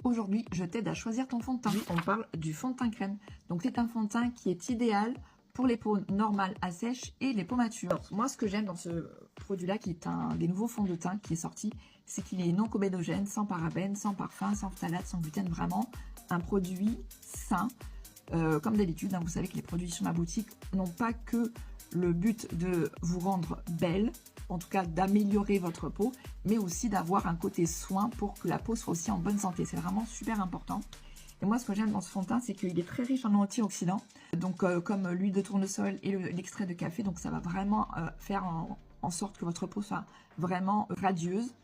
Aujourd'hui, je t'aide à choisir ton fond de teint. On parle du fond de teint crème. Donc, c'est un fond de teint qui est idéal pour les peaux normales à sèche et les peaux matures. Alors, moi, ce que j'aime dans ce produit-là, qui est un des nouveaux fonds de teint qui est sorti, c'est qu'il est non comedogène, sans parabènes, sans parfum, sans phtalates, sans gluten. Vraiment un produit sain. Comme d'habitude, hein, vous savez que les produits sur ma boutique n'ont pas que le but de vous rendre belle, en tout cas d'améliorer votre peau, mais aussi d'avoir un côté soin pour que la peau soit aussi en bonne santé. C'est vraiment super important. Et moi, ce que j'aime dans ce fond de teint, c'est qu'il est très riche en antioxydants, donc comme l'huile de tournesol et l'extrait de café. Donc ça va vraiment faire en sorte que votre peau soit vraiment radieuse.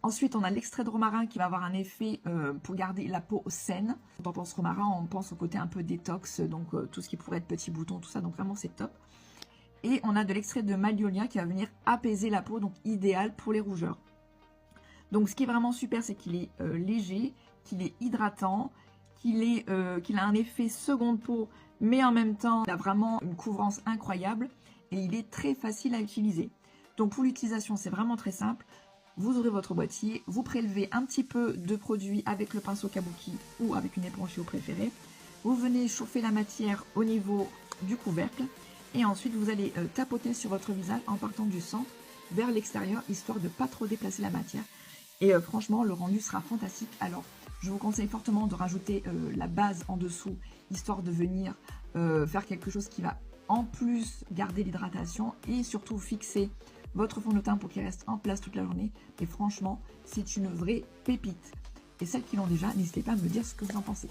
Ensuite, on a l'extrait de romarin qui va avoir un effet pour garder la peau saine. Quand on pense romarin, on pense au côté un peu détox, donc tout ce qui pourrait être petits boutons, tout ça. Donc vraiment, c'est top. Et on a de l'extrait de magnolia qui va venir apaiser la peau, donc idéal pour les rougeurs. Donc ce qui est vraiment super, c'est qu'il est léger, qu'il est hydratant, qu'il a un effet seconde peau, mais en même temps, il a vraiment une couvrance incroyable et il est très facile à utiliser. Donc pour l'utilisation, c'est vraiment très simple. Vous ouvrez votre boîtier, vous prélevez un petit peu de produit avec le pinceau kabuki ou avec une éponge si vous préférez. Vous venez chauffer la matière au niveau du couvercle et ensuite vous allez tapoter sur votre visage en partant du centre vers l'extérieur, histoire de ne pas trop déplacer la matière. Et franchement, le rendu sera fantastique. Alors, je vous conseille fortement de rajouter la base en dessous, histoire de venir faire quelque chose qui va en plus garder l'hydratation et surtout fixer votre fond de teint pour qu'il reste en place toute la journée. Et franchement, c'est une vraie pépite. Et celles qui l'ont déjà, n'hésitez pas à me dire ce que vous en pensez.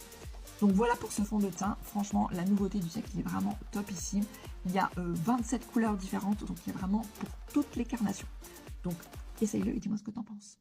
Donc voilà pour ce fond de teint. Franchement, la nouveauté du siècle, il est vraiment topissime. Il y a 27 couleurs différentes, donc il y a vraiment pour toutes les carnations. Donc, essaye-le et dis-moi ce que tu en penses.